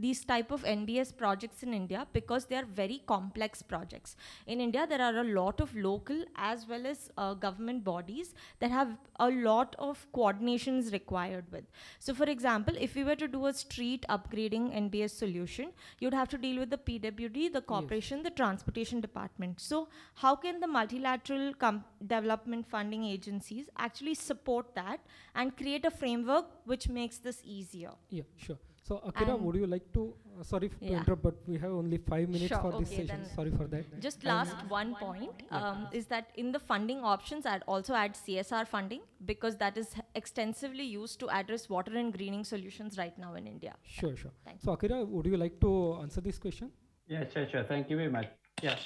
these type of NBS projects in India, because they are very complex projects. In India, there are a lot of local as well as government bodies that have a lot of coordinations required with. So for example, if we were to do a street upgrading NBS solution, you'd have to deal with the PWD, the corporation, yes, the transportation department. So how can the multilateral development funding agencies actually support that and create a framework which makes this easier? Yeah, sure. So Akira, would you like to, sorry to interrupt, but we have only 5 minutes for this session. Sorry for that. Just last one point is that in the funding options, I'd also add CSR funding, because that is extensively used to address water and greening solutions right now in India. Sure, sure. So Akira, would you like to answer this question? Yeah, sure. Thank you very much. Yeah.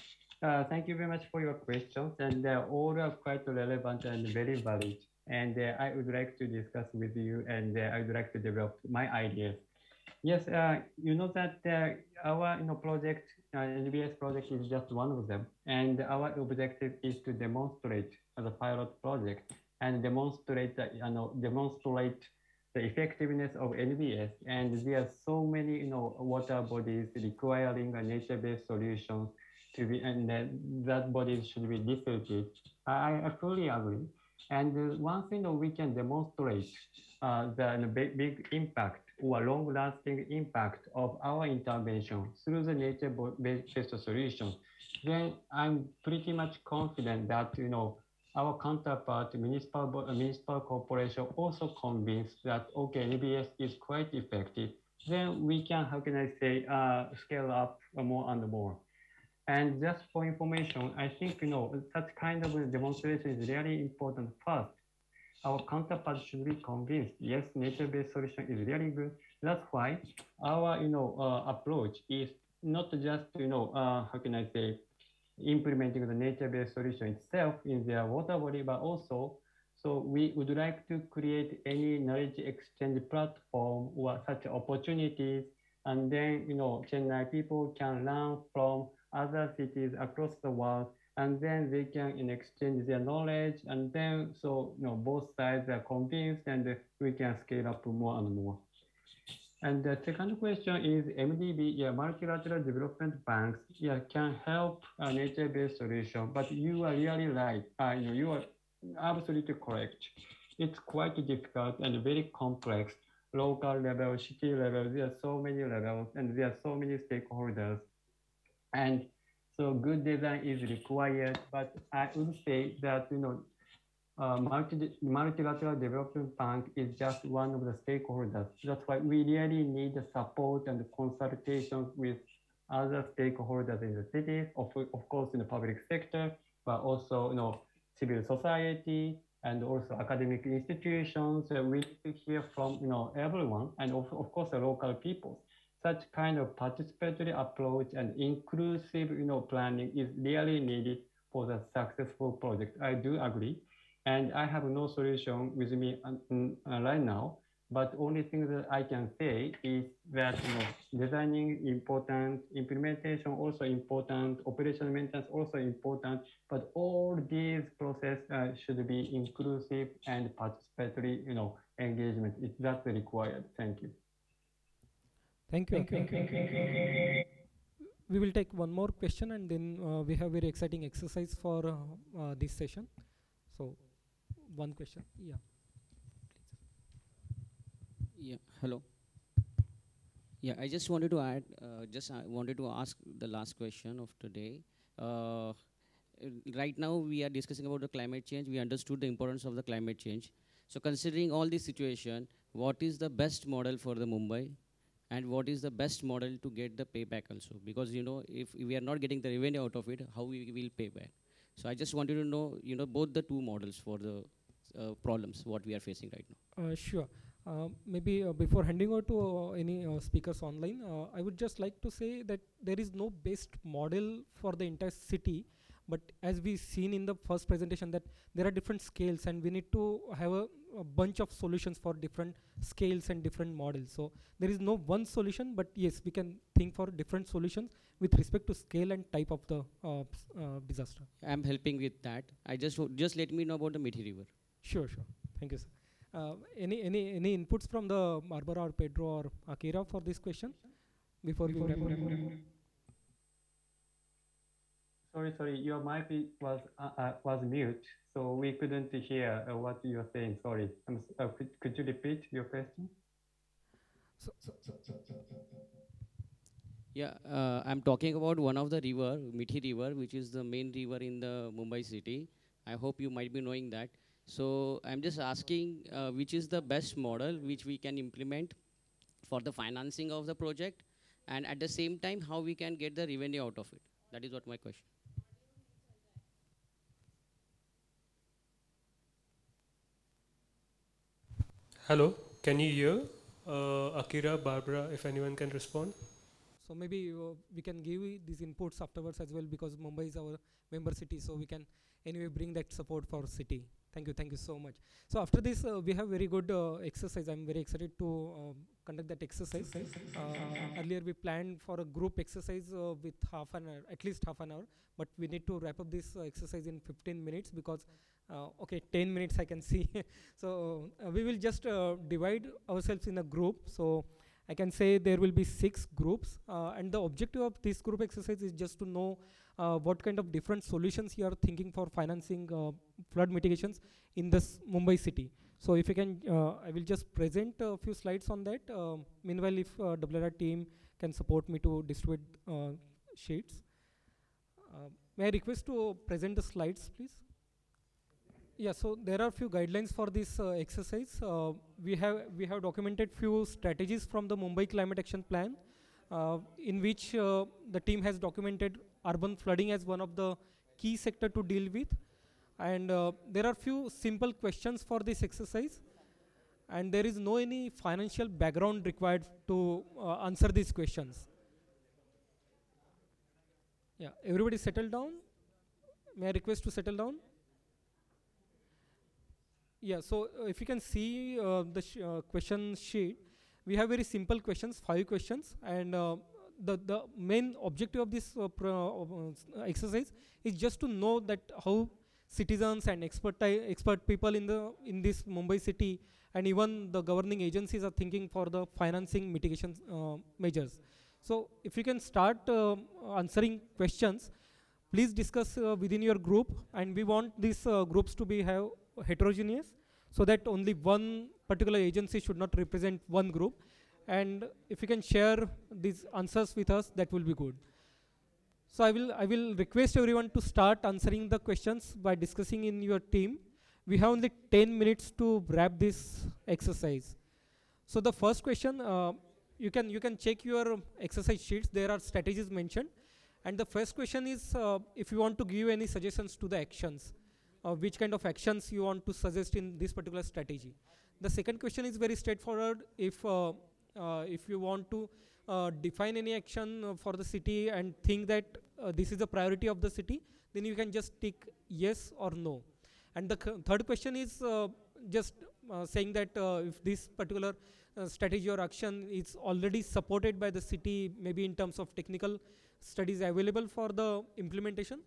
Thank you very much for your questions, and all are quite relevant and very valid. And I would like to discuss with you, and I would like to develop my ideas. Yes, you know that our project, NBS project is just one of them, and our objective is to demonstrate as a pilot project and demonstrate the effectiveness of NBS, and there are so many, water bodies requiring a nature-based solution to be, and that bodies should be distributed. I fully agree. And one thing that we can demonstrate the big impact or long-lasting impact of our intervention through the nature-based solution, then I'm pretty much confident that our counterpart, municipal corporation, also convinced that okay, NBS is quite effective. Then we can, how can I say, scale up more and more. And just for information, I think such kind of a demonstration is really important. First, our counterpart should be convinced, yes, nature-based solution is really good. That's why our approach is not just how can I say, implementing the nature-based solution itself in their water body, but also so we would like to create any knowledge exchange platform or such opportunities, and then Chennai people can learn from other cities across the world, and then they can exchange their knowledge, and then so both sides are convinced, and we can scale up more and more. And the second question is MDB, yeah, multilateral development banks, yeah, can help a nature-based solution, but you are really right. You are absolutely correct. It's quite difficult and very complex. Local level, city level, there are so many levels, and there are so many stakeholders. And so good design is required, but I would say that multilateral development bank is just one of the stakeholders. That's why we really need the support and the consultations with other stakeholders in the cities, of course in the public sector, but also civil society and also academic institutions. We need to hear from everyone, and of course the local people. Such kind of participatory approach and inclusive planning is really needed for the successful project. I do agree. And I have no solution with me right now, but only thing that I can say is that designing important, implementation also important, operational maintenance also important, but all these process should be inclusive and participatory engagement. It's that's required. Thank you. Thank you. We will take one more question, and then we have very exciting exercise for this session. So one question, yeah. Yeah, hello. Yeah, I just wanted to add, I wanted to ask the last question of today. Right now we are discussing about the climate change. We understood the importance of the climate change. So considering all this situation, what is the best model for the Mumbai? And what is the best model to get the payback also? Because, if we are not getting the revenue out of it, how we will pay back? So I just wanted to know, both the two models for the problems what we are facing right now. Sure. Maybe before handing over to any speakers online, I would just like to say that there is no best model for the entire city, but as we seen in the first presentation that there are different scales, and we need to have a bunch of solutions for different scales and different models. So there is no one solution, but yes, we can think for different solutions with respect to scale and type of the disaster. I'm helping with that. I just let me know about the Mithi River. Sure. Thank you, sir. Any inputs from the Barbara or Pedro or Akira for this question before we wrap up? Sorry, your mic was mute, so we couldn't hear what you are saying. Sorry. Could you repeat your question? Yeah, I'm talking about one of the river, Mithi River, which is the main river in the Mumbai city. I hope you might be knowing that. So I'm just asking which is the best model which we can implement for the financing of the project, and at the same time, how we can get the revenue out of it. That is what my question. Hello, can you hear? Akira, Barbara, if anyone can respond. So maybe we can give these inputs afterwards as well, because Mumbai is our member city, so we can anyway bring that support for city. Thank you so much. So after this, we have very good exercise. I'm very excited to conduct that exercise. Earlier we planned for a group exercise with half an hour, at least half an hour, but we need to wrap up this exercise in 15 minutes because, okay, 10 minutes I can see. So we will just divide ourselves in a group. So I can say there will be 6 groups, and the objective of this group exercise is just to know what kind of different solutions you are thinking for financing flood mitigations in this Mumbai city. So if you can, I will just present a few slides on that. Meanwhile, if WR team can support me to distribute sheets. May I request to present the slides, please? Yeah, so there are few guidelines for this exercise. We have documented few strategies from the Mumbai Climate Action Plan, in which the team has documented urban flooding as one of the key sector to deal with. And there are few simple questions for this exercise, and there is no any financial background required to answer these questions. Yeah, everybody settle down. May I request to settle down? Yeah, so if you can see the question sheet, we have very simple questions, 5 questions, and the main objective of this exercise is just to know that how citizens and expert people in this Mumbai city and even the governing agencies are thinking for the financing mitigation measures. So if you can start answering questions, please discuss within your group, and we want these groups to be have heterogeneous, so that only one particular agency should not represent one group. And if you can share these answers with us, that will be good. So I will request everyone to start answering the questions by discussing in your team. We have only 10 minutes to wrap this exercise. So the first question, you can check your exercise sheets. There are strategies mentioned. And the first question is, if you want to give any suggestions to the actions, which kind of actions you want to suggest in this particular strategy. The second question is very straightforward. If you want to define any action for the city and think that this is a priority of the city, then you can just tick yes or no. And the third question is just saying that if this particular strategy or action is already supported by the city, maybe in terms of technical studies available for the implementation.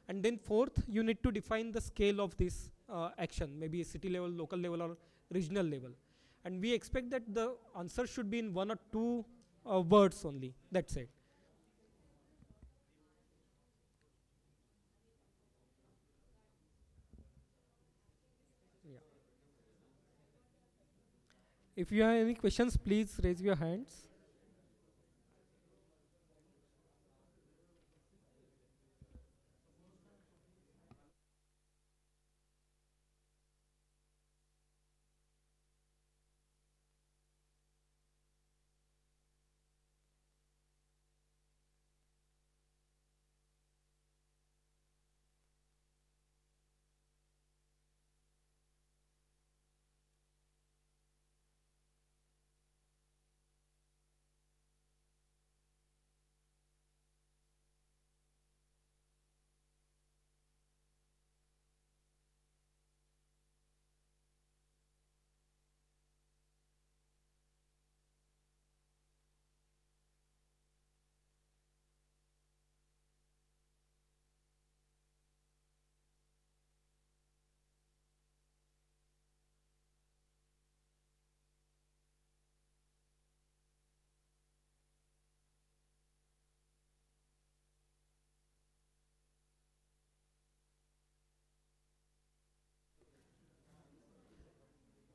And then fourth, you need to define the scale of this action, maybe city level, local level, or regional level. And we expect that the answer should be in 1 or 2 words only. That's it. Yeah. If you have any questions, please raise your hands.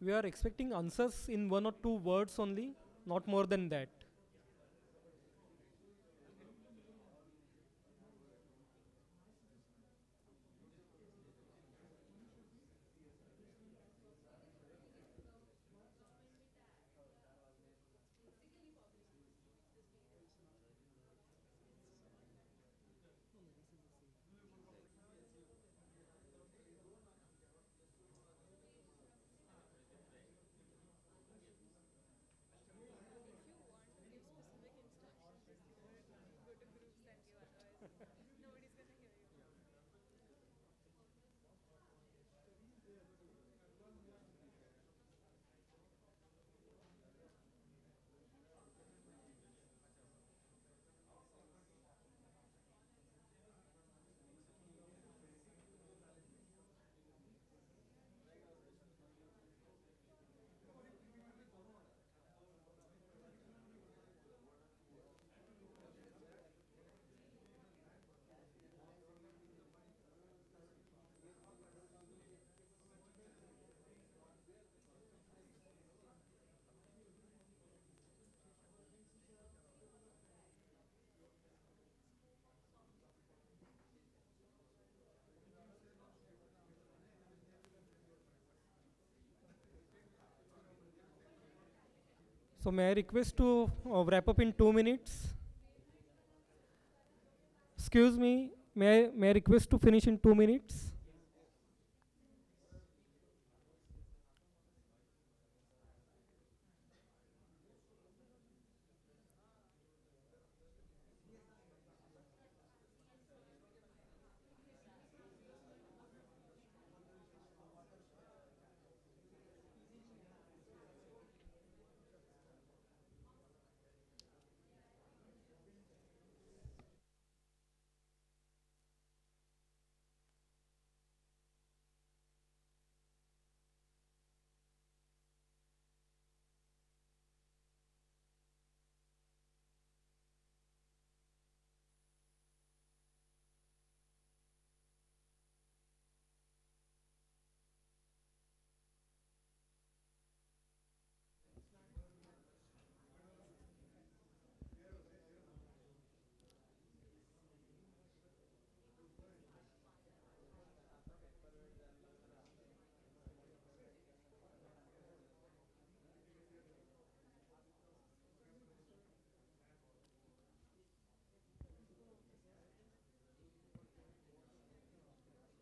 We are expecting answers in 1 or 2 words only, not more than that. So may I request to wrap up in 2 minutes? Excuse me, may I request to finish in 2 minutes?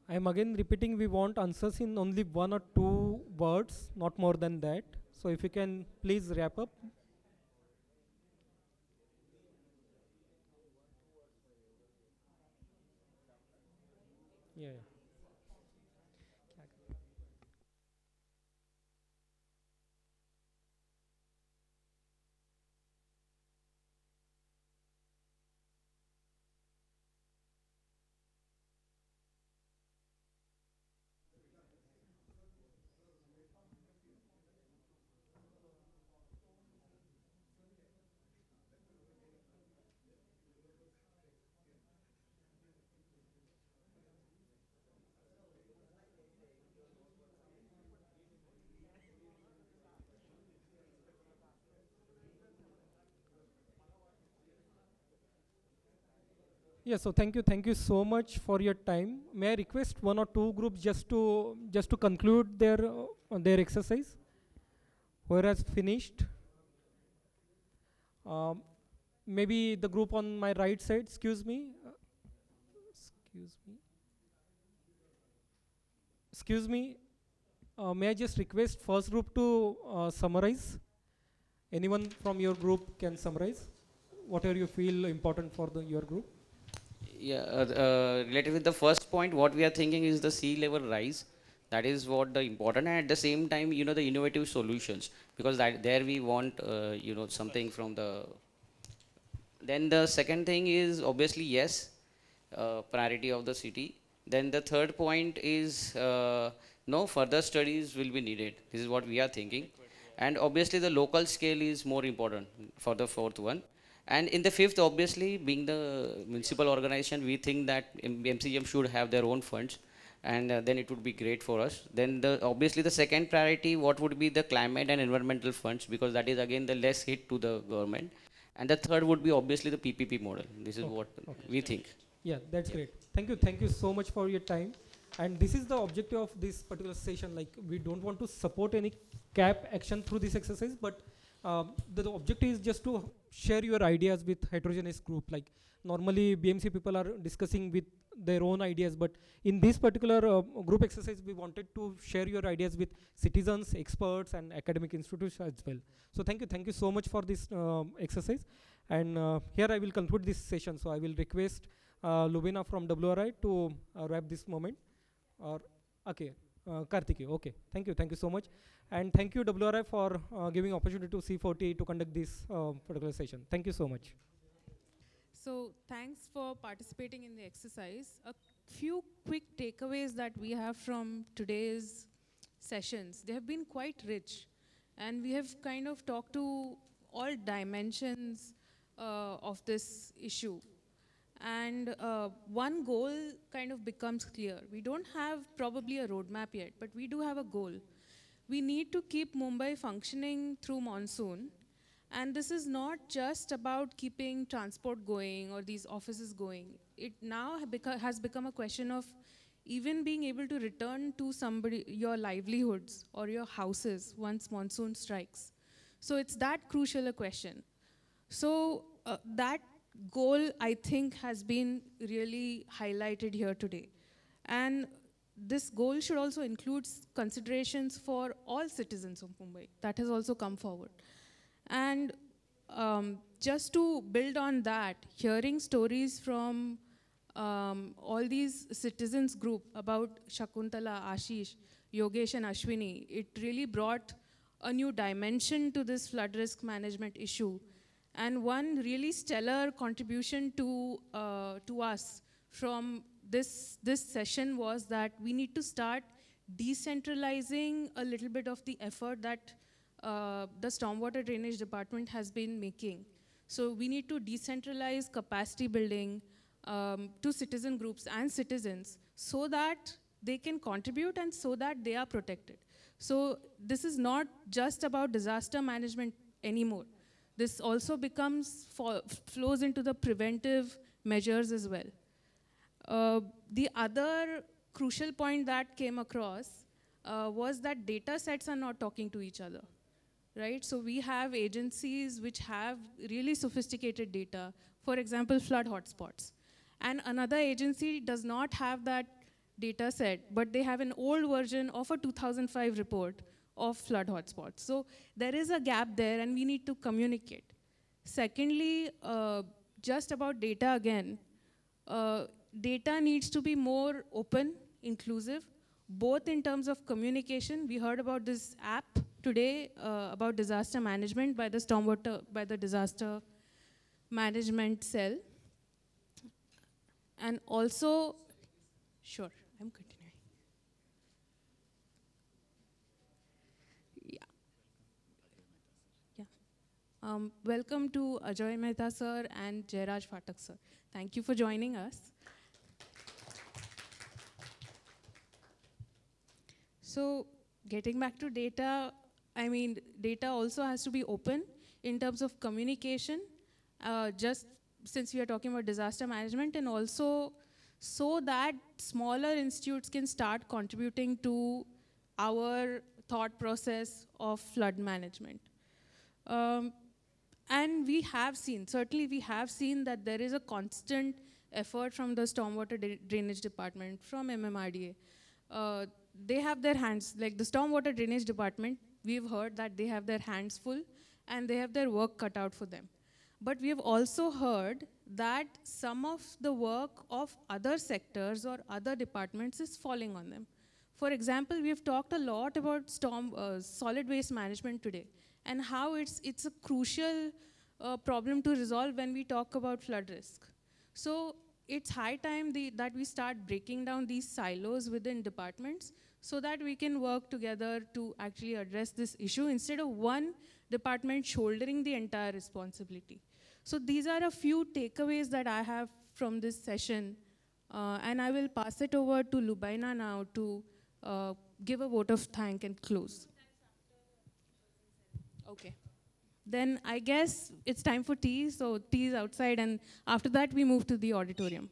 I am again repeating, we want answers in only 1 or 2 words, not more than that. So if you can please wrap up. Yeah. Yeah. Yeah, so thank you so much for your time. May I request 1 or 2 groups just to conclude their exercise? Who has finished? Um, Maybe the group on my right side. Excuse me. Excuse me. Excuse me. May I just request first group to summarize? Anyone from your group can summarize whatever you feel important for your group. Yeah, related with the first point, what we are thinking is the sea level rise. That is what the important, and at the same time, the innovative solutions, because that there we want, something from the. Then the second thing is obviously yes, priority of the city. Then the third point is no further studies will be needed. This is what we are thinking, and obviously the local scale is more important for the fourth one. And in the fifth, obviously, being the municipal organization, we think that MCGM should have their own funds, and then it would be great for us. Then obviously the second priority, what would be the climate and environmental funds, because that is again the less hit to the government. And the third would be obviously the PPP model. This is what we think. Yeah, that's great. Thank you so much for your time. And this is the objective of this particular session. Like, we don't want to support any cap action through this exercise, but the objective is just to share your ideas with heterogeneous group. Like, normally BMC people are discussing with their own ideas, but in this particular group exercise, we wanted to share your ideas with citizens, experts, and academic institutions as well. So thank you so much for this exercise. And here I will conclude this session. So I will request Lubina from WRI to wrap this moment. Or okay, Kartiki. Okay, thank you so much, and thank you WRI for giving opportunity to C40 to conduct this particular session. Thank you so much. So thanks for participating in the exercise. A few quick takeaways that we have from today's sessions. They have been quite rich, and we have kind of talked to all dimensions of this issue. And one goal kind of becomes clear. We don't have probably a roadmap yet, but we do have a goal. We need to keep Mumbai functioning through monsoon. And this is not just about keeping transport going or these offices going. It now has become a question of even being able to return to your livelihoods or your houses once monsoon strikes. So it's that crucial a question. So that goal, I think, has been really highlighted here today. And this goal should also include considerations for all citizens of Mumbai. That has also come forward. And just to build on that, hearing stories from all these citizens group about Shakuntala, Ashish, Yogesh and Ashwini, it really brought a new dimension to this flood risk management issue. And one really stellar contribution to us from this session was that we need to start decentralizing a little bit of the effort that the stormwater drainage department has been making. So we need to decentralize capacity building to citizen groups and citizens so that they can contribute and so that they are protected. So this is not just about disaster management anymore. This also flows into the preventive measures as well. The other crucial point that came across was that data sets are not talking to each other, right? So we have agencies which have really sophisticated data, for example, flood hotspots. And another agency does not have that data set, but they have an old version of a 2005 report of flood hotspots. So there is a gap there and we need to communicate. Secondly, just about data again, data needs to be more open, inclusive, both in terms of communication. We heard about this app today about disaster management by the disaster management cell. And also, sure, I'm continuing. Yeah. Welcome to Ajoy Mehta sir and Jairaj Phatak sir. Thank you for joining us. So getting back to data, I mean, data also has to be open in terms of communication, just since we are talking about disaster management, and also so that smaller institutes can start contributing to our thought process of flood management. And we have seen, certainly we have seen that there is a constant effort from the stormwater drainage department, from MMRDA. They have their hands, like the stormwater drainage department, we've heard that they have their hands full and they have their work cut out for them. But we have also heard that some of the work of other sectors or other departments is falling on them. For example, we have talked a lot about solid waste management today and how it's a crucial problem to resolve when we talk about flood risk. So it's high time that we start breaking down these silos within departments so that we can work together to actually address this issue instead of one department shouldering the entire responsibility. So these are a few takeaways that I have from this session. And I will pass it over to Lubaina now to give a vote of thanks and close. Okay. Then I guess it's time for tea. So tea is outside, and after that we move to the auditorium.